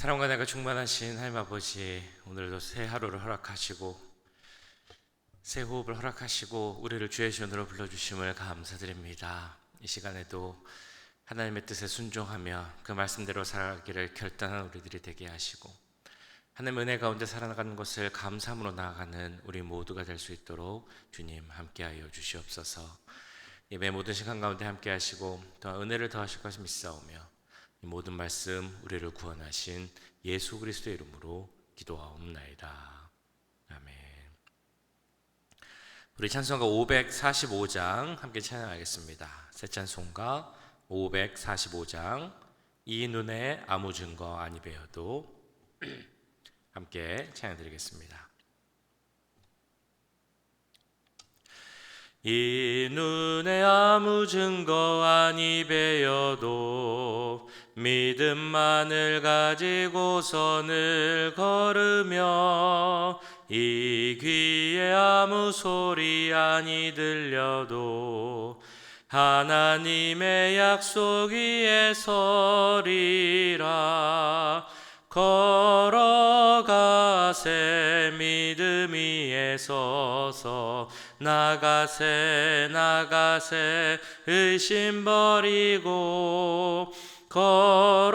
사랑과 내가 충만하신 하나님 아버지, 오늘도 새 하루를 허락하시고 새 호흡을 허락하시고 우리를 주의 전으로 불러주심을 감사드립니다. 이 시간에도 하나님의 뜻에 순종하며 그 말씀대로 살아가기를 결단한 우리들이 되게 하시고 하나님의 은혜 가운데 살아나가는 것을 감사함으로 나아가는 우리 모두가 될 수 있도록 주님 함께하여 주시옵소서. 예배 모든 시간 가운데 함께하시고 더 은혜를 더하실 것을 믿사오며 이 모든 말씀 우리를 구원하신 예수 그리스도의 이름으로 기도하옵나이다. 아멘. 우리 찬송가 545장 함께 찬양하겠습니다. 새 찬송가 545장 이 눈에 아무 증거 아니 배어도 함께 찬양드리겠습니다. 이 눈에 아무 증거 아니 배어도 믿음만을 가지고선을 걸으며 이 귀에 아무 소리 아니 들려도 하나님의 약속 위에 서리라. 걸어가세 믿음 위에 서서 나가세 의심 버리고 걸어가세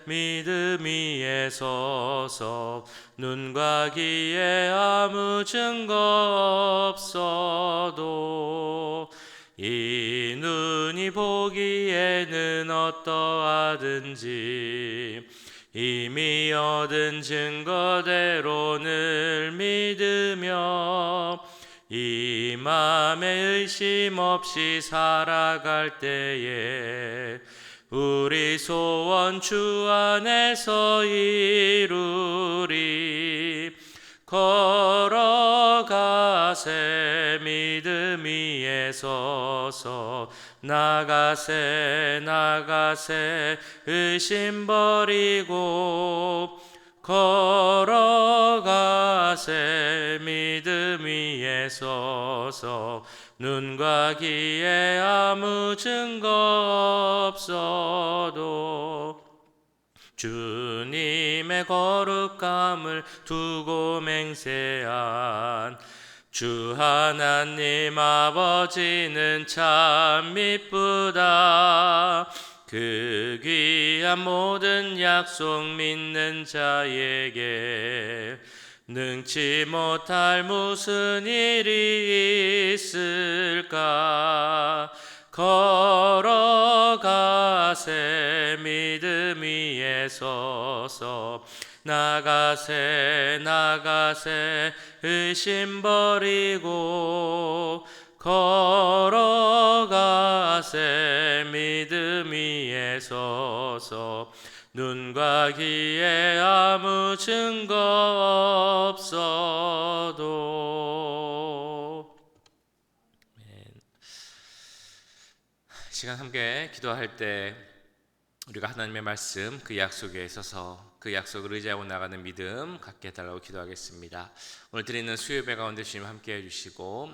믿음 위에 서서 눈과 귀에 아무 증거 없어도 이 눈이 보기에는 어떠하든지 이미 얻은 증거대로 늘 믿으며 이 맘에 의심 없이 살아갈 때에 우리 소원 주 안에서 이루리. 걸어가세 믿음 위에 서서 나가세 의심 버리고 걸어가세 믿음 위에 서서 눈과 귀에 아무 증거 없어도 주님의 거룩함을 두고 맹세한 주 하나님 아버지는 참 미쁘다. 그 귀한 모든 약속 믿는 자에게 능치 못할 무슨 일이 있을까. 걸어가세 믿음 위에 서서 나가세 의심 버리고 걸어가세 믿음 위에 서서 눈과 귀에 아무 증거 없어도. 시간 함께 기도할 때 우리가 하나님의 말씀 그 약속에 있어서 그 약속을 의지하고 나가는 믿음 갖게 해달라고 기도하겠습니다. 오늘 드리는 수요예배 가운데 주님 함께 해주시고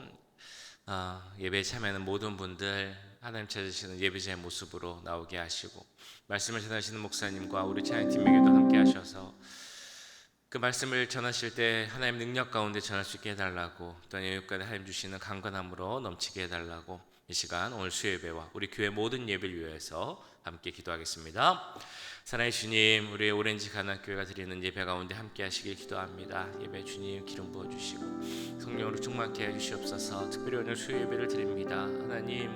예배에 참여하는 모든 분들 하나님 찾으시는 예배자의 모습으로 나오게 하시고 말씀을 전하시는 목사님과 우리 찬양팀에게도 함께 하셔서 그 말씀을 전하실 때 하나님 능력 가운데 전할 수 있게 해달라고 또 여기까지 하나님 주시는 강건함으로 넘치게 해달라고 이 시간 오늘 수요예배와 우리 교회 모든 예배를 위해서 함께 기도하겠습니다. 사랑의 주님, 우리의 오렌지 가나교회가 드리는 예배 가운데 함께 하시길 기도합니다. 예배 주님 기름 부어주시고 성령으로 충만케 해주시옵소서. 특별히 오늘 수요예배를 드립니다. 하나님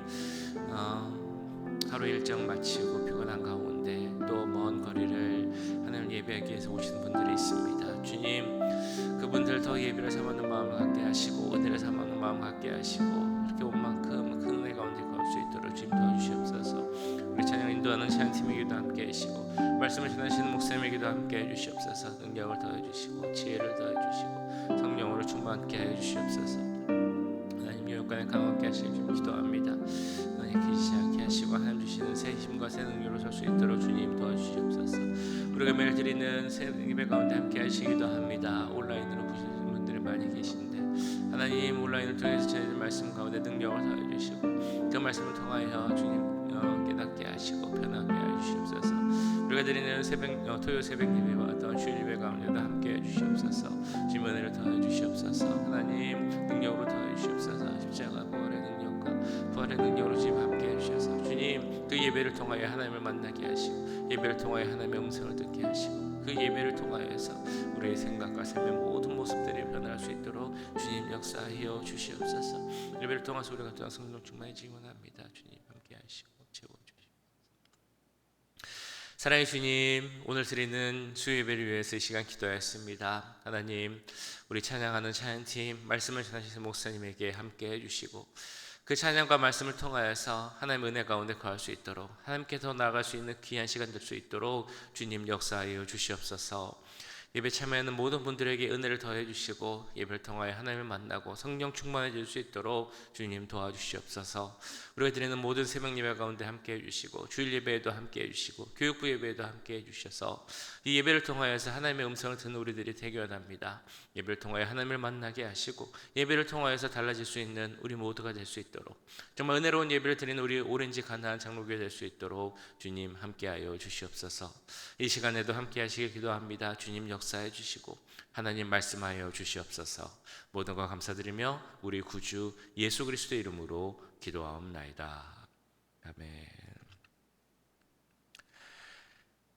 하루 일정 마치고 피곤한 가운데 또 먼 거리를 하나님 예배하기 위해서 오시는 분들이 있습니다. 주님, 그분들 더 예배를 삼는 마음을 갖게 하시고 은혜를 삼는 마음 갖게 하시고 이렇게 온 만큼 큰 은혜 가운데 걸 수 있도록 주님 도와주시옵소서. 우리 찬양 인도하는 찬양팀에게도 함께 해주시고 말씀을 전하시는 목사님에게도 함께 해주시옵소서. 능력을 더해주시고 지혜를 더해주시고 성령으로 충만케 해주시옵소서. 하나님 여기까지 강하게 하시길 주님 기도합니다. 기지지 않게 하시고 하나님 주시는 새 힘과 새 능력으로 설 수 있도록 주님 도와주시옵소서. 우리가 매일 드리는 새 예배 가운데 함께 하시기도 합니다. 온라인으로 보시는 분들이 많이 계신데 하나님 온라인을 통해서 전해진 말씀 가운데 능력을 더해주시고 그 말씀을 통하여 주님 깨닫게 하시고 편하게 해주시옵소서. 우리가 드리는 토요 새벽 예배와 어떤 주일 예배 가운데도 함께 해주시옵소서. 주님 은혜를 더해 주시옵소서. 하나님 능력으로 더해 주시옵소서. 십자가 부활의 능력과 부활의 능력으로 주님 함께 해주셔서 주님 그 예배를 통하여 하나님을 만나게 하시고 예배를 통하여 하나님의 음성을 듣게 하시고 그 예배를 통하여서 우리의 생각과 삶의 모든 모습들이 변할 수 있도록 주님 역사하여 주시옵소서. 예배를 통해서 우리가 또한 성령 충만해지기 원합니다. 주님 함께 하시고 채워주시옵소서. 사랑의 주님, 오늘 드리는 주의 예배를 위해서 이 시간 기도하였습니다. 하나님, 우리 찬양하는 찬양팀 말씀을 전하시는 목사님에게 함께 해주시고 그 찬양과 말씀을 통하여서 하나님의 은혜 가운데 거할 수 있도록 하나님께 더 나아갈 수 있는 귀한 시간 될 수 있도록 주님 역사하여 주시옵소서. 예배 참여하는 모든 분들에게 은혜를 더해 주시고 예배를 통하여 하나님을 만나고 성령 충만해질 수 있도록 주님 도와주시옵소서. 우리가 드리는 모든 새벽 예배 가운데 함께 해주시고 주일 예배에도 함께 해주시고 교육부 예배에도 함께 해주셔서 이 예배를 통하여서 하나님의 음성을 듣는 우리들이 되기 원합니다. 예배를 통하여 하나님을 만나게 하시고 예배를 통하여서 달라질 수 있는 우리 모두가 될 수 있도록 정말 은혜로운 예배를 드리는 우리 오렌지 가나안 장로교회 될 수 있도록 주님 함께하여 주시옵소서. 이 시간에도 함께 하시길 기도합니다. 주님 역사해 주시고 하나님 말씀하여 주시옵소서. 모든 것 감사드리며 우리 구주 예수 그리스도의 이름으로 기도하옵나이다. 아멘.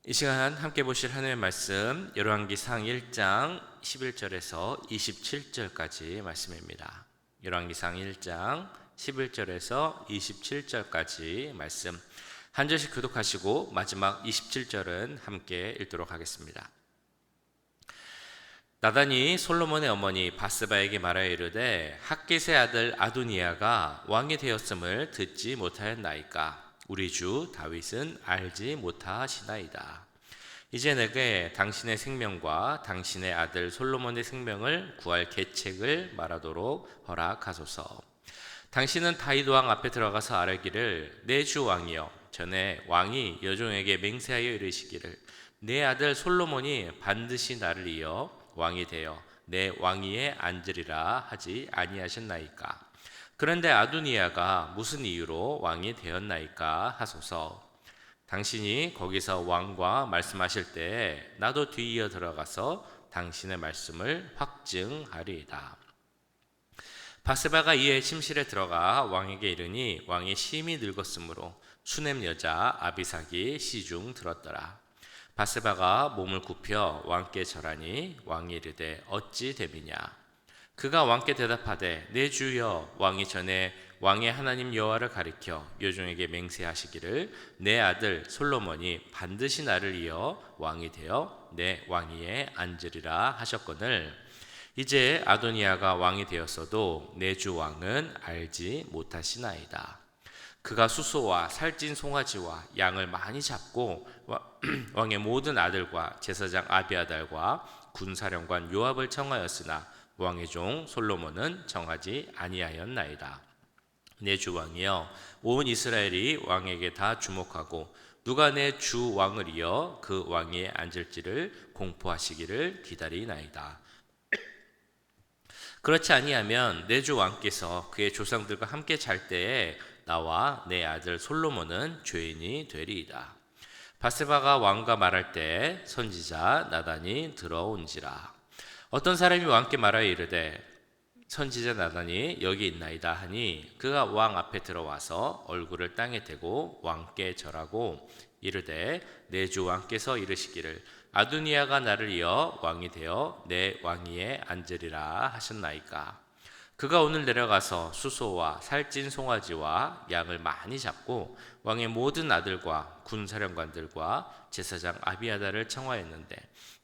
이 시간 함께 보실 하나님의 말씀 열왕기상 1장 11절에서 27절까지 말씀입니다. 열왕기상 1장 11절에서 27절까지 말씀 한 절씩 교독하시고 마지막 27절은 함께 읽도록 하겠습니다. 나단이 솔로몬의 어머니 바스바에게 말하여 이르되 핫깃의 아들 아도니아가 왕이 되었음을 듣지 못하였나이까? 우리 주 다윗은 알지 못하시나이다. 이제 내게 당신의 생명과 당신의 아들 솔로몬의 생명을 구할 계책을 말하도록 허락하소서. 당신은 다윗 왕 앞에 들어가서 아뢰기를 내 주 왕이여, 전에 왕이 여종에게 맹세하여 이르시기를 내 아들 솔로몬이 반드시 나를 이어 왕이 되어 내 왕위에 앉으리라 하지 아니하셨나이까? 그런데 아도니아가 무슨 이유로 왕이 되었나이까 하소서. 당신이 거기서 왕과 말씀하실 때 나도 뒤이어 들어가서 당신의 말씀을 확증하리이다. 바스바가 이에 침실에 들어가 왕에게 이르니 왕이 심히 늙었으므로 수넴 여자 아비삭이 시중 들었더라. 바스바가 몸을 굽혀 왕께 절하니 왕이 이르되 어찌 됨이냐? 그가 왕께 대답하되 내 주여, 왕이 전에 왕의 하나님 여호와를 가리켜 여종에게 맹세하시기를 내 아들 솔로몬이 반드시 나를 이어 왕이 되어 내 왕위에 앉으리라 하셨거늘 이제 아도니아가 왕이 되었어도 내 주 왕은 알지 못하시나이다. 그가 수소와 살찐 송아지와 양을 많이 잡고 왕의 모든 아들과 제사장 아비아달과 군사령관 요압을 청하였으나 왕의 종 솔로몬은 정하지 아니하였나이다. 내 주 왕이여, 온 이스라엘이 왕에게 다 주목하고 누가 내 주 왕을 이어 그 왕위에 앉을지를 공포하시기를 기다리나이다. 그렇지 아니하면 내 주 왕께서 그의 조상들과 함께 잘 때에 나와 내 아들 솔로몬은 죄인이 되리이다. 바스바가 왕과 말할 때 선지자 나단이 들어온지라. 어떤 사람이 왕께 말하여 이르되 선지자 나단이 여기 있나이다 하니 그가 왕 앞에 들어와서 얼굴을 땅에 대고 왕께 절하고 이르되 내 주 왕께서 이르시기를 아도니아가 나를 이어 왕이 되어 내 왕위에 앉으리라 하셨나이까? 그가 오늘 내려가서 수소와 살찐 송아지와 양을 많이 잡고 왕의 모든 아들과 군사령관들과 제사장 아비아달을 청하였는데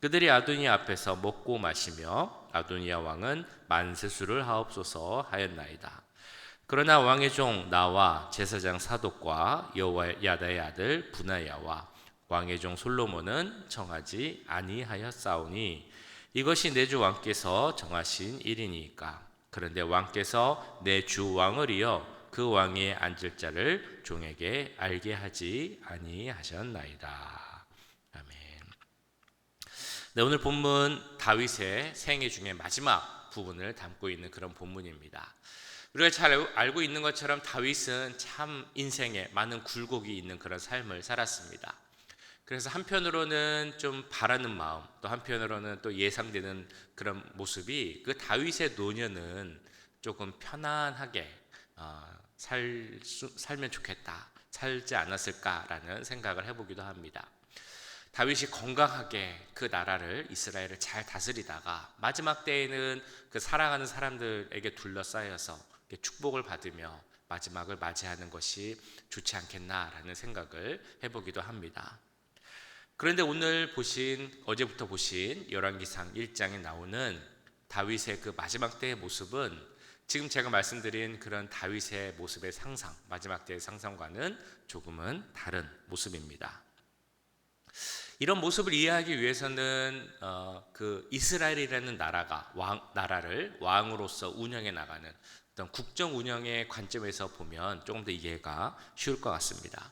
그들이 아도니아 앞에서 먹고 마시며 아도니아 왕은 만세수를 하옵소서 하였나이다. 그러나 왕의 종 나와 제사장 사독과 여호야다의 아들 분하야와 왕의 종 솔로몬은 정하지 아니하였사오니 이것이 내 주 왕께서 정하신 일이니까. 그런데 왕께서 내 주 왕을 이어 그 왕위에 앉을 자를 종에게 알게 하지 아니하셨나이다. 아멘. 네, 오늘 본문 다윗의 생애 중에 마지막 부분을 담고 있는 그런 본문입니다. 우리가 잘 알고 있는 것처럼 다윗은 참 인생에 많은 굴곡이 있는 그런 삶을 살았습니다. 그래서 한편으로는 좀 바라는 마음, 또 한편으로는 또 예상되는 그런 모습이 그 다윗의 노년은 조금 편안하게 살면 좋겠다, 살지 않았을까라는 생각을 해보기도 합니다. 다윗이 건강하게 그 나라를, 이스라엘을 잘 다스리다가 마지막 때에는 그 사랑하는 사람들에게 둘러싸여서 축복을 받으며 마지막을 맞이하는 것이 좋지 않겠나라는 생각을 해보기도 합니다. 그런데 어제부터 보신 열왕기상 1장에 나오는 다윗의 그 마지막 때의 모습은 지금 제가 말씀드린 그런 다윗의 모습의 상상, 마지막 때의 상상과는 조금은 다른 모습입니다. 이런 모습을 이해하기 위해서는 그 이스라엘이라는 나라를 왕으로서 운영해 나가는 어떤 국정 운영의 관점에서 보면 조금 더 이해가 쉬울 것 같습니다.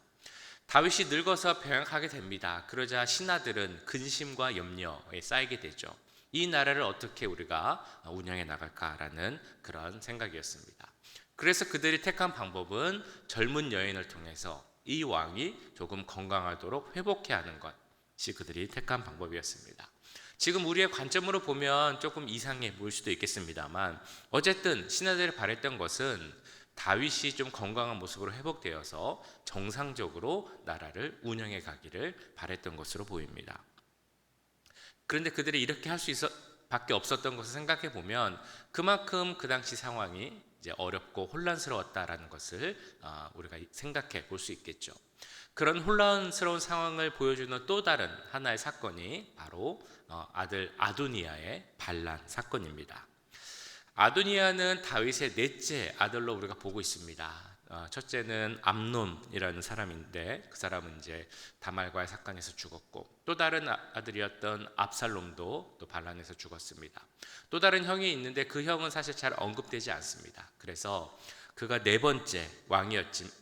다윗이 늙어서 병약하게 됩니다. 그러자 신하들은 근심과 염려에 쌓이게 되죠. 이 나라를 어떻게 우리가 운영해 나갈까라는 그런 생각이었습니다. 그래서 그들이 택한 방법은 젊은 여인을 통해서 이 왕이 조금 건강하도록 회복해 하는 것이 그들이 택한 방법이었습니다. 지금 우리의 관점으로 보면 조금 이상해 보일 수도 있겠습니다만 어쨌든 신하들이 바랬던 것은 다윗이 좀 건강한 모습으로 회복되어서 정상적으로 나라를 운영해 가기를 바랬던 것으로 보입니다. 그런데 그들이 이렇게 할 수 밖에 없었던 것을 생각해 보면 그만큼 그 당시 상황이 이제 어렵고 혼란스러웠다라는 것을 우리가 생각해 볼 수 있겠죠. 그런 혼란스러운 상황을 보여주는 또 다른 하나의 사건이 바로 아들 아도니아의 반란 사건입니다. 아도니아는 다윗의 넷째 아들로 우리가 보고 있습니다. 첫째는 암논이라는 사람인데 그 사람은 이제 다말과의 사건에서 죽었고 또 다른 아들이었던 압살롬도 또 반란에서 죽었습니다. 또 다른 형이 있는데 그 형은 사실 잘 언급되지 않습니다. 그래서 그가 네 번째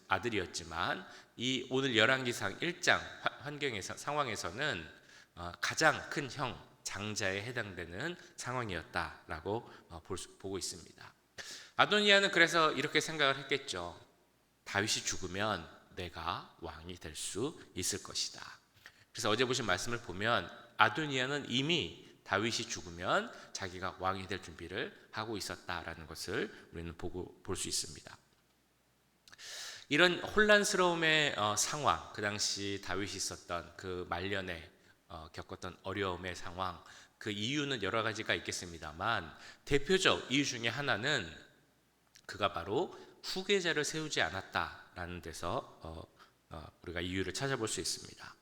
아들이었지만 이 오늘 열왕기상 1장 상황에서는 가장 큰 형 장자에 해당되는 상황이었다라고 보고 있습니다. 아도니아는 그래서 이렇게 생각을 했겠죠. 다윗이 죽으면 내가 왕이 될 수 있을 것이다. 그래서 어제 보신 말씀을 보면 아도니아는 이미 다윗이 죽으면 자기가 왕이 될 준비를 하고 있었다라는 것을 우리는 볼 수 있습니다. 이런 혼란스러움의 상황, 그 당시 다윗이 있었던 그 말년에 겪었던 어려움의 상황, 그 이유는 여러 가지가 있겠습니다만 대표적 이유 중에 하나는 그가 바로 후계자를 세우지 않았다라는 데서 우리가 이유를 찾아볼 수 있습니다.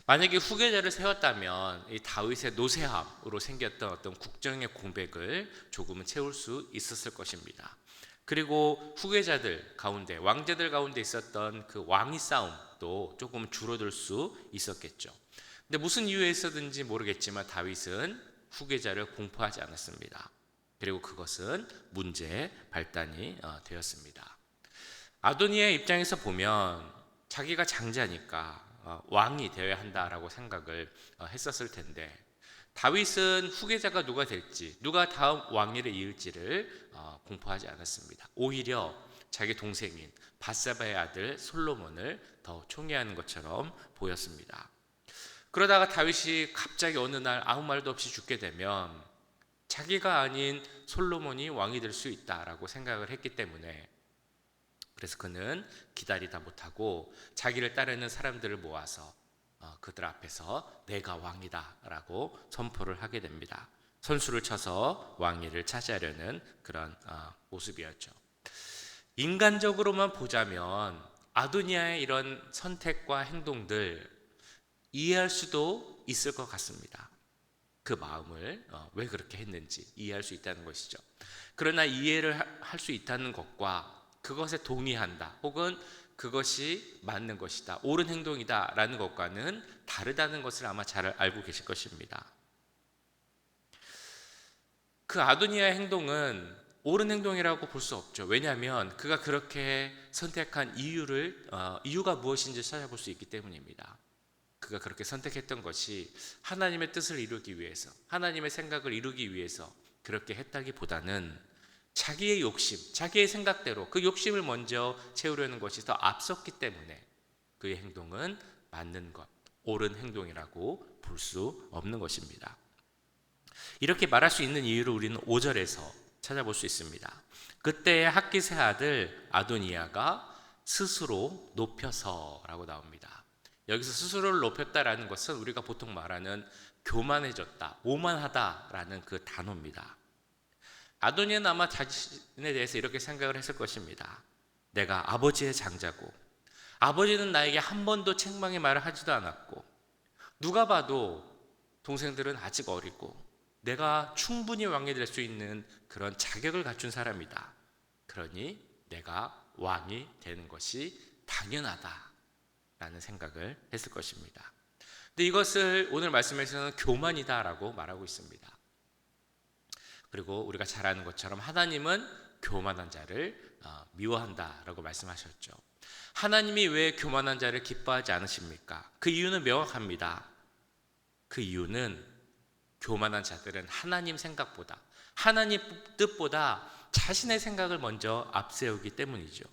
만약에 후계자를 세웠다면 이 다윗의 노쇠함으로 생겼던 어떤 국정의 공백을 조금은 채울 수 있었을 것입니다. 그리고 후계자들 가운데, 왕제들 가운데 있었던 그 왕위 싸움도 조금 줄어들 수 있었겠죠. 근데 무슨 이유에서든지 모르겠지만 다윗은 후계자를 공포하지 않았습니다. 그리고 그것은 문제의 발단이 되었습니다. 아도니아의 입장에서 보면 자기가 장자니까 왕이 되어야 한다라고 생각을 했었을 텐데 다윗은 후계자가 누가 될지, 누가 다음 왕위를 이을지를 공포하지 않았습니다. 오히려 자기 동생인 밧세바의 아들 솔로몬을 더 총애하는 것처럼 보였습니다. 그러다가 다윗이 갑자기 어느 날 아무 말도 없이 죽게 되면 자기가 아닌 솔로몬이 왕이 될 수 있다라고 생각을 했기 때문에 그래서 그는 기다리다 못하고 자기를 따르는 사람들을 모아서 그들 앞에서 내가 왕이다라고 선포를 하게 됩니다. 선수를 쳐서 왕위를 차지하려는 그런 모습이었죠. 인간적으로만 보자면 아도니아의 이런 선택과 행동들 이해할 수도 있을 것 같습니다. 그 마음을 왜 그렇게 했는지 이해할 수 있다는 것이죠. 그러나 이해를 할 수 있다는 것과 그것에 동의한다 혹은 그것이 맞는 것이다, 옳은 행동이다 라는 것과는 다르다는 것을 아마 잘 알고 계실 것입니다. 그 아도니아의 행동은 옳은 행동이라고 볼 수 없죠. 왜냐하면 그가 그렇게 선택한 이유가 무엇인지 찾아볼 수 있기 때문입니다. 그가 그렇게 선택했던 것이 하나님의 뜻을 이루기 위해서, 하나님의 생각을 이루기 위해서 그렇게 했다기보다는 자기의 욕심, 자기의 생각대로 그 욕심을 먼저 채우려는 것이 더 앞섰기 때문에 그의 행동은 맞는 것, 옳은 행동이라고 볼 수 없는 것입니다. 이렇게 말할 수 있는 이유를 우리는 5절에서 찾아볼 수 있습니다. 그때 핫깃의 아들 아도니아가 스스로 높여서라고 나옵니다. 여기서 스스로를 높였다라는 것은 우리가 보통 말하는 교만해졌다, 오만하다라는 그 단어입니다. 아도니아는 아마 자신에 대해서 이렇게 생각을 했을 것입니다. 내가 아버지의 장자고 아버지는 나에게 한 번도 책망의 말을 하지도 않았고 누가 봐도 동생들은 아직 어리고 내가 충분히 왕이 될 수 있는 그런 자격을 갖춘 사람이다. 그러니 내가 왕이 되는 것이 당연하다라는 생각을 했을 것입니다. 근데 이것을 오늘 말씀에서는 교만이다라고 말하고 있습니다. 그리고 우리가 잘 아는 것처럼 하나님은 교만한 자를 미워한다라고 말씀하셨죠. 하나님이 왜 교만한 자를 기뻐하지 않으십니까? 그 이유는 명확합니다. 그 이유는 교만한 자들은 하나님 생각보다, 하나님 뜻보다 자신의 생각을 먼저 앞세우기 때문이죠.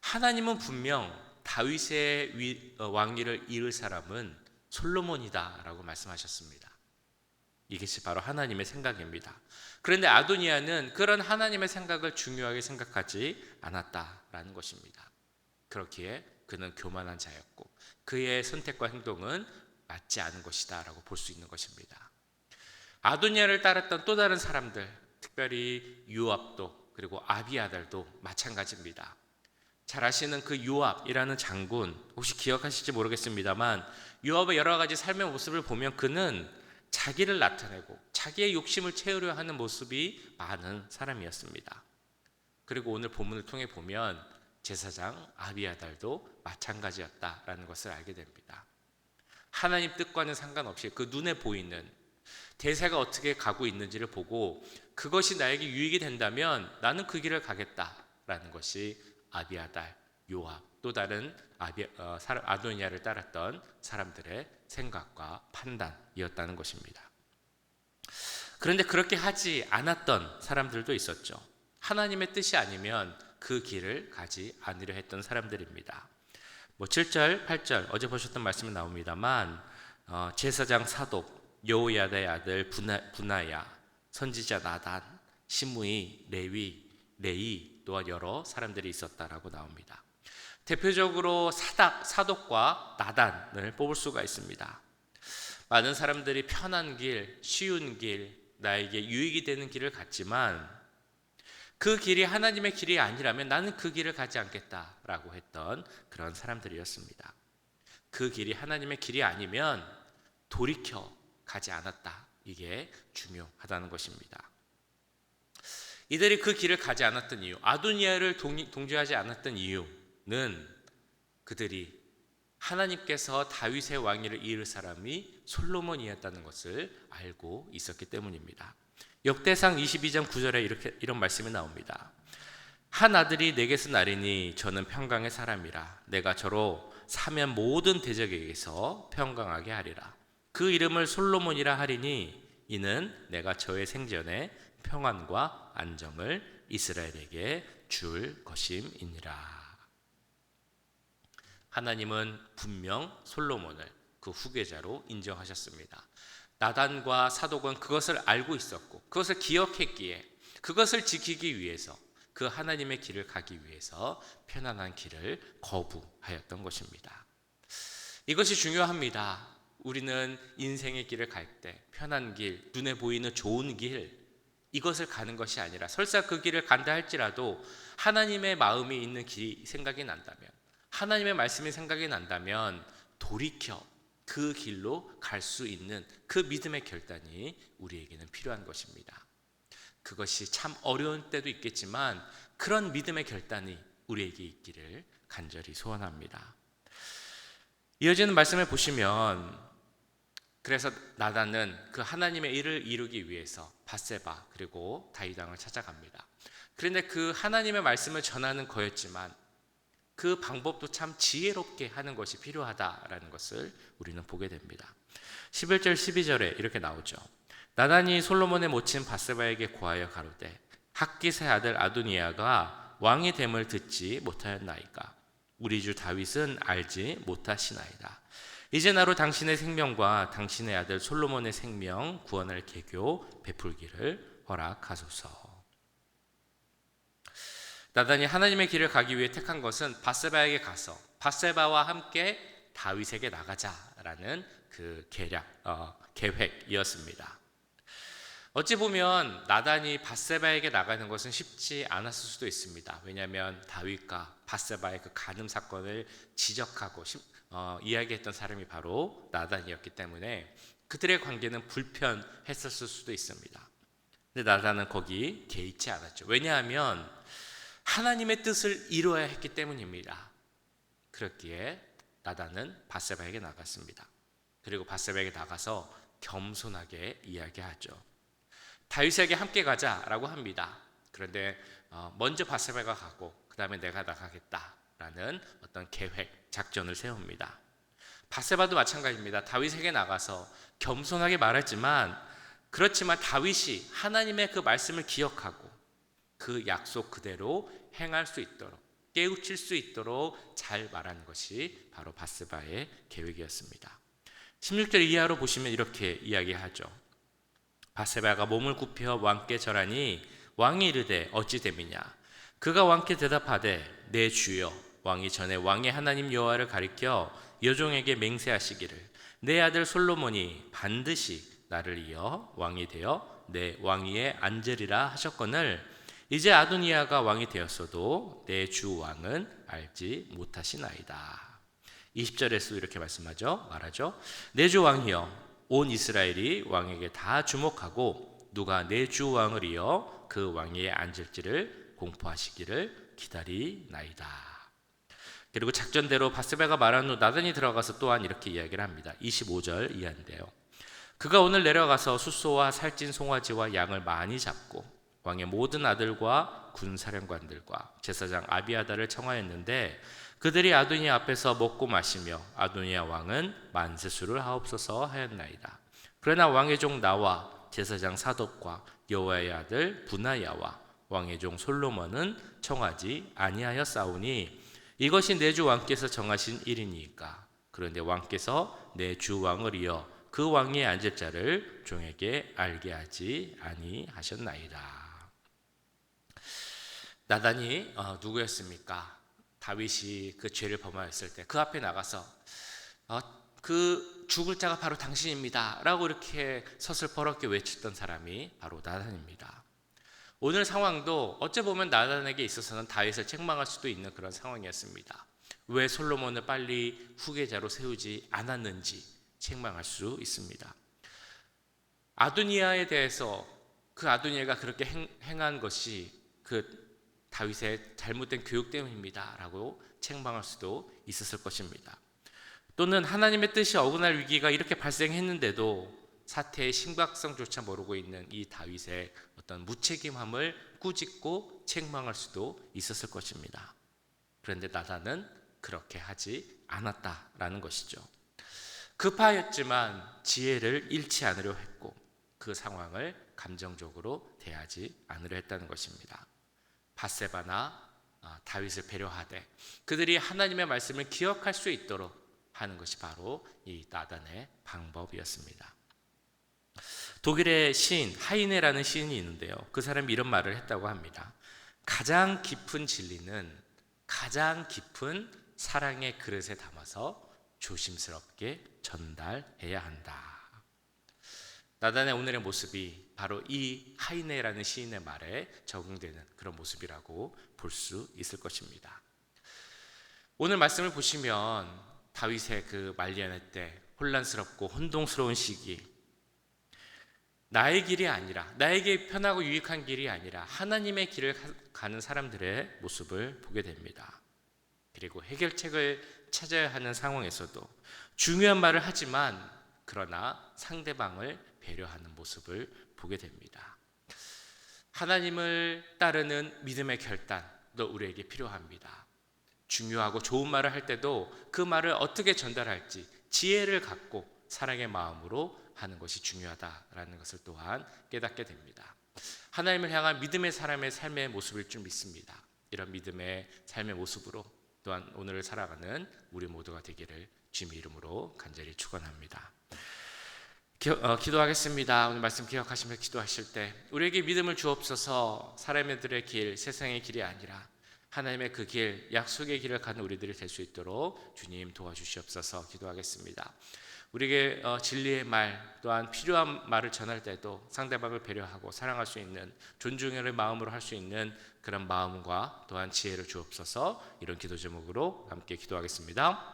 하나님은 분명 다윗의 왕위를 이을 사람은 솔로몬이다라고 말씀하셨습니다. 이것이 바로 하나님의 생각입니다. 그런데 아도니아는 그런 하나님의 생각을 중요하게 생각하지 않았다라는 것입니다. 그렇기에 그는 교만한 자였고 그의 선택과 행동은 맞지 않은 것이다 라고 볼 수 있는 것입니다. 아도니아를 따랐던 또 다른 사람들, 특별히 요압도 그리고 아비아달도 마찬가지입니다. 잘 아시는 그 요압이라는 장군, 혹시 기억하실지 모르겠습니다만 요압의 여러 가지 삶의 모습을 보면 그는 자기를 나타내고 자기의 욕심을 채우려 하는 모습이 많은 사람이었습니다. 그리고 오늘 본문을 통해 보면 제사장 아비아달도 마찬가지였다라는 것을 알게 됩니다. 하나님 뜻과는 상관없이 그 눈에 보이는 대세가 어떻게 가고 있는지를 보고 그것이 나에게 유익이 된다면 나는 그 길을 가겠다라는 것이 아비아달, 요압, 또 다른 아도니아를 따랐던 사람들의 생각과 판단이었다는 것입니다. 그런데 그렇게 하지 않았던 사람들도 있었죠. 하나님의 뜻이 아니면 그 길을 가지 않으려 했던 사람들입니다. 7절, 8절 어제 보셨던 말씀이 나옵니다만 제사장 사독, 여호야다의 아들 분하야, 선지자 나단, 시므이, 레위 또한 여러 사람들이 있었다라고 나옵니다. 대표적으로 사독과 나단을 뽑을 수가 있습니다. 많은 사람들이 편한 길, 쉬운 길, 나에게 유익이 되는 길을 갔지만 그 길이 하나님의 길이 아니라면 나는 그 길을 가지 않겠다라고 했던 그런 사람들이었습니다. 그 길이 하나님의 길이 아니면 돌이켜 가지 않았다. 이게 중요하다는 것입니다. 이들이 그 길을 가지 않았던 이유, 아도니아를 동조하지 않았던 이유는 그들이 하나님께서 다윗의 왕위를 이을 사람이 솔로몬이었다는 것을 알고 있었기 때문입니다. 역대상 22장 9절에 이런 말씀이 나옵니다. 한 아들이 내게서 나리니 저는 평강의 사람이라. 내가 저로 사면 모든 대적에게서 평강하게 하리라. 그 이름을 솔로몬이라 하리니 이는 내가 저의 생전에 평안과 안정을 이스라엘에게 줄 것임이니라. 하나님은 분명 솔로몬을 그 후계자로 인정하셨습니다. 나단과 사독은 그것을 알고 있었고 그것을 기억했기에 그것을 지키기 위해서 그 하나님의 길을 가기 위해서 편안한 길을 거부하였던 것입니다. 이것이 중요합니다. 우리는 인생의 길을 갈 때 편한 길, 눈에 보이는 좋은 길 이것을 가는 것이 아니라 설사 그 길을 간다 할지라도 하나님의 마음이 있는 길이 생각이 난다면 하나님의 말씀이 생각이 난다면 돌이켜 그 길로 갈 수 있는 그 믿음의 결단이 우리에게는 필요한 것입니다. 그것이 참 어려운 때도 있겠지만 그런 믿음의 결단이 우리에게 있기를 간절히 소원합니다. 이어지는 말씀을 보시면 그래서 나단은 그 하나님의 일을 이루기 위해서 밧세바 그리고 다윗 왕을 찾아갑니다. 그런데 그 하나님의 말씀을 전하는 거였지만 그 방법도 참 지혜롭게 하는 것이 필요하다라는 것을 우리는 보게 됩니다. 11절 12절에 이렇게 나오죠. 나단이 솔로몬의 모친 밧세바에게 고하여 가로되 학기스의 아들 아도니아가 왕이 됨을 듣지 못하였나이까? 우리 주 다윗은 알지 못하시나이다. 이제 나로 당신의 생명과 당신의 아들 솔로몬의 생명 구원할 계교 베풀기를 허락하소서. 나단이 하나님의 길을 가기 위해 택한 것은 밧세바에게 가서 밧세바와 함께 다윗에게 나가자라는 그 계획이었습니다. 어찌 보면 나단이 밧세바에게 나가는 것은 쉽지 않았을 수도 있습니다. 왜냐하면 다윗과 밧세바의 그 간음 사건을 지적하고 이야기했던 사람이 바로 나단이었기 때문에 그들의 관계는 불편했었을 수도 있습니다. 근데 나단은 거기 개의치 않았죠. 왜냐하면 하나님의 뜻을 이루어야 했기 때문입니다. 그렇기에 나단은 밧세바에게 나갔습니다. 그리고 밧세바에게 나가서 겸손하게 이야기하죠. 다윗에게 함께 가자라고 합니다. 그런데 먼저 밧세바가 가고 그 다음에 내가 나가겠다라는 어떤 계획, 작전을 세웁니다. 밧세바도 마찬가지입니다. 다윗에게 나가서 겸손하게 말했지만 그렇지만 다윗이 하나님의 그 말씀을 기억하고 그 약속 그대로 행할 수 있도록 깨우칠 수 있도록 잘 말하는 것이 바로 밧세바의 계획이었습니다. 16절 이하로 보시면 이렇게 이야기하죠. 밧세바가 몸을 굽혀 왕께 절하니 왕이 이르되 어찌 됨이냐? 그가 왕께 대답하되 내 주여 왕이 전에 왕의 하나님 여호와를 가리켜 여종에게 맹세하시기를 내 아들 솔로몬이 반드시 나를 이어 왕이 되어 내 왕위에 앉으리라 하셨거늘 이제 아도니아가 왕이 되었어도 내 주 왕은 알지 못하시나이다. 20절에서 이렇게 말하죠. 내 주 왕이여 온 이스라엘이 왕에게 다 주목하고 누가 내 주 왕을 이어 그 왕위에 앉을지를 공포하시기를 기다리나이다. 그리고 작전대로 밧세바가 말한 후 나단이 들어가서 또한 이렇게 이야기를 합니다. 25절 이하인데요. 그가 오늘 내려가서 숫소와 살찐 송아지와 양을 많이 잡고 왕의 모든 아들과 군사령관들과 제사장 아비아다를 청하였는데 그들이 아도니아 앞에서 먹고 마시며 아도니아 왕은 만세수를 하옵소서 하였나이다. 그러나 왕의 종 나와 제사장 사독과 여호와의 아들 분하야와 왕의 종 솔로몬은 청하지 아니하였사오니 이것이 내 주 왕께서 정하신 일이니까. 그런데 왕께서 내 주 왕을 이어 그 왕위에 앉을 자를 종에게 알게 하지 아니하셨나이다. 나단이 누구였습니까? 다윗이 그 죄를 범하였을 때 그 앞에 나가서 그 죽을 자가 바로 당신입니다 라고 이렇게 서슬퍼렇게 외쳤던 사람이 바로 나단입니다. 오늘 상황도 어찌 보면 나단에게 있어서는 다윗을 책망할 수도 있는 그런 상황이었습니다. 왜 솔로몬을 빨리 후계자로 세우지 않았는지 책망할 수 있습니다. 아도니아에 대해서 그 아도니아가 그렇게 행한 것이 그 다윗의 잘못된 교육 때문입니다 라고 책망할 수도 있었을 것입니다. 또는 하나님의 뜻이 어긋날 위기가 이렇게 발생했는데도 사태의 심각성조차 모르고 있는 이 다윗의 어떤 무책임함을 꾸짖고 책망할 수도 있었을 것입니다. 그런데 나단은 그렇게 하지 않았다라는 것이죠. 급하였지만 지혜를 잃지 않으려 했고 그 상황을 감정적으로 대하지 않으려 했다는 것입니다. 밧세바나 다윗을 배려하되 그들이 하나님의 말씀을 기억할 수 있도록 하는 것이 바로 이 나단의 방법이었습니다. 독일의 시인 하이네라는 시인이 있는데요. 그 사람이 이런 말을 했다고 합니다. 가장 깊은 진리는 가장 깊은 사랑의 그릇에 담아서 조심스럽게 전달해야 한다. 나단의 오늘의 모습이 바로 이 하이네라는 시인의 말에 적용되는 그런 모습이라고 볼 수 있을 것입니다. 오늘 말씀을 보시면 다윗의 그 말년의 때 혼란스럽고 혼동스러운 시기, 나의 길이 아니라 나에게 편하고 유익한 길이 아니라 하나님의 길을 가는 사람들의 모습을 보게 됩니다. 그리고 해결책을 찾아야 하는 상황에서도 중요한 말을 하지만 그러나 상대방을 배려하는 모습을 보게 됩니다. 하나님을 따르는 믿음의 결단도 우리에게 필요합니다. 중요하고 좋은 말을 할 때도 그 말을 어떻게 전달할지 지혜를 갖고 사랑의 마음으로 하는 것이 중요하다라는 것을 또한 깨닫게 됩니다. 하나님을 향한 믿음의 사람의 삶의 모습일 줄 믿습니다. 이런 믿음의 삶의 모습으로 또한 오늘을 살아가는 우리 모두가 되기를 주님의 이름으로 간절히 축원합니다. 기도하겠습니다. 오늘 말씀 기억하시면서 기도하실 때 우리에게 믿음을 주옵소서. 사람들의 길, 세상의 길이 아니라 하나님의 그 길, 약속의 길을 가는 우리들이 될 수 있도록 주님 도와주시옵소서. 기도하겠습니다. 우리에게 진리의 말 또한 필요한 말을 전할 때도 상대방을 배려하고 사랑할 수 있는 존중의 마음으로 할 수 있는 그런 마음과 또한 지혜를 주옵소서. 이런 기도 제목으로 함께 기도하겠습니다.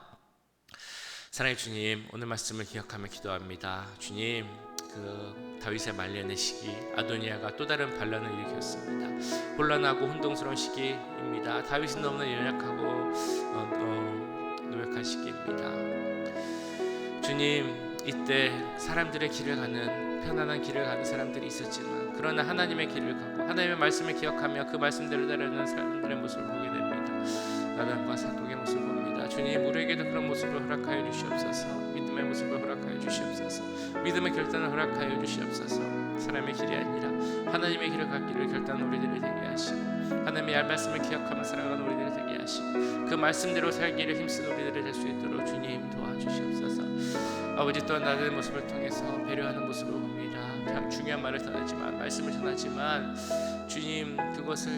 사랑의 주님, 오늘 말씀을 기억하며 기도합니다. 주님, 그 다윗의 말년의 시기, 아도니아가 또 다른 반란을 일으켰습니다. 혼란하고 혼동스러운 시기입니다. 다윗은 너무나 연약하고 노력한 시기입니다. 주님, 이때 사람들의 길을 가는 편안한 길을 가는 사람들이 있었지만 그러나 하나님의 길을 가고 하나님의 말씀을 기억하며 그 말씀대로 따르는 사람들의 모습을 보게 됩니다. 나단과 사독의 모습을 봅니다. 주님, 우리에게도 그런 모습을 허락하여 주시옵소서. 믿음의 모습을 허락하여 주시옵소서. 믿음의 결단을 허락하여 주시옵소서. 사람의 길이 아니라 하나님의 길을 갖기를 결단한 우리들이 되게 하시고 하나님의 말씀을 기억하며 살아가는 우리들이 되게 하시고 그 말씀대로 살기를 힘쓰는 우리들이 될 수 있도록 주님 도와주시옵소서. 아버지, 또한 나의 모습을 통해서 배려하는 모습을 봅니다. 참 중요한 말을 전하지만 말씀을 전하지만 주님, 그것을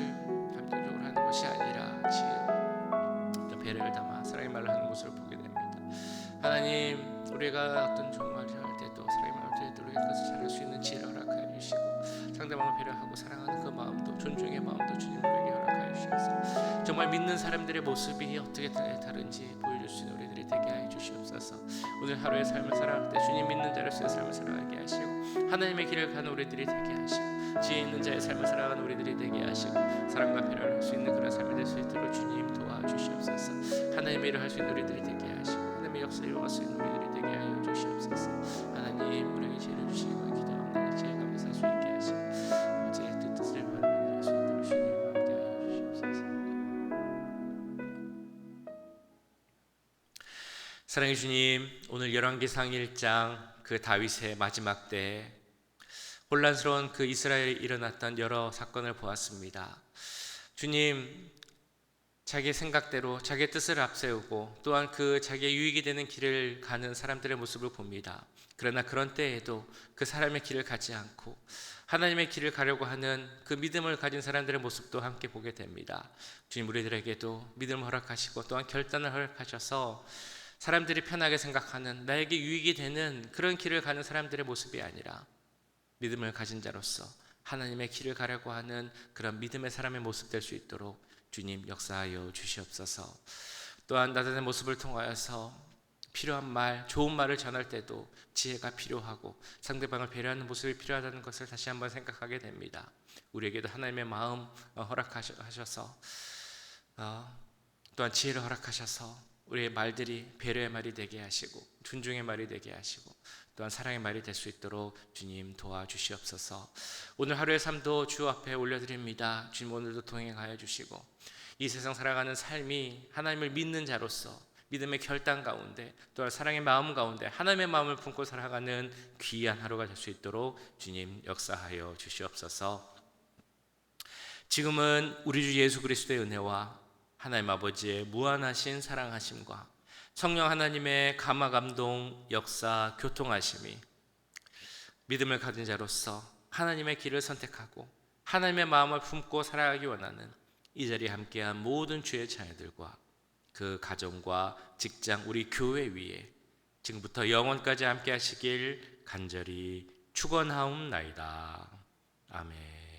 감정적으로 하는 것이 아니라 지금 배려를 담아 사랑의 말을 하는 모습을 보게 됩니다. 하나님, 우리가 어떤 좋은 말을 할 때도 사랑의 말을 할 때도 우리가 그것을 잘할 수 있는 지혜를 허락하여 주시고 상대방을 배려하고 사랑하는 그 마음도 존중의 마음도 주님 우리에게 허락하여 주셔서 정말 믿는 사람들의 모습이 어떻게 다른지 보여줄 수 있는 우리들이 되게 하여 주시옵소서. 오늘 하루의 삶을 살아갈 때 주님 믿는 자로서의 삶을 살아가게 하시고 하나님의 길을 가는 우리들이 되게 하시고 지혜 있는 자의 삶을 살아가는 우리들이 되게 하시고 사랑과 배려를 할 수 있는 그런 삶이 될 수 있도록 주님 도와주시옵소서. 하나님의 일을 할 수 있는 우리들이 되게 하시고 하나님의 역사를 이루어갈 수 있는 우리들이 되게 하여 주시옵소서. 하나님, 우리에게 지혜를 주시고 기도하옵나니 지혜가 감사할 수 있게 하시고 아버지의 뜻을 바라볼 수 있도록 주님 함께 하여 주시옵소서. 사랑의 주님, 오늘 열왕기상 1장 그 다윗의 마지막 때 혼란스러운 그 이스라엘에 일어났던 여러 사건을 보았습니다. 주님, 자기의 생각대로 자기의 뜻을 앞세우고 또한 그 자기의 유익이 되는 길을 가는 사람들의 모습을 봅니다. 그러나 그런 때에도 그 사람의 길을 가지 않고 하나님의 길을 가려고 하는 그 믿음을 가진 사람들의 모습도 함께 보게 됩니다. 주님, 우리들에게도 믿음을 허락하시고 또한 결단을 허락하셔서 사람들이 편하게 생각하는 나에게 유익이 되는 그런 길을 가는 사람들의 모습이 아니라 믿음을 가진 자로서 하나님의 길을 가려고 하는 그런 믿음의 사람의 모습 될 수 있도록 주님 역사하여 주시옵소서. 또한 나단의 모습을 통하여서 필요한 말, 좋은 말을 전할 때도 지혜가 필요하고 상대방을 배려하는 모습이 필요하다는 것을 다시 한번 생각하게 됩니다. 우리에게도 하나님의 마음 허락하셔서 또한 지혜를 허락하셔서 우리의 말들이 배려의 말이 되게 하시고 존중의 말이 되게 하시고 또한 사랑의 말이 될 수 있도록 주님 도와주시옵소서. 오늘 하루의 삶도 주 앞에 올려드립니다. 주님, 오늘도 동행하여 주시고 이 세상 살아가는 삶이 하나님을 믿는 자로서 믿음의 결단 가운데 또한 사랑의 마음 가운데 하나님의 마음을 품고 살아가는 귀한 하루가 될 수 있도록 주님 역사하여 주시옵소서. 지금은 우리 주 예수 그리스도의 은혜와 하나님 아버지의 무한하신 사랑하심과 성령 하나님의 감화 감동 역사 교통하심이 믿음을 가진 자로서 하나님의 길을 선택하고 하나님의 마음을 품고 살아가기 원하는 이 자리에 함께한 모든 주의 자녀들과 그 가정과 직장 우리 교회 위에 지금부터 영원까지 함께 하시길 간절히 축원하옵나이다. 아멘.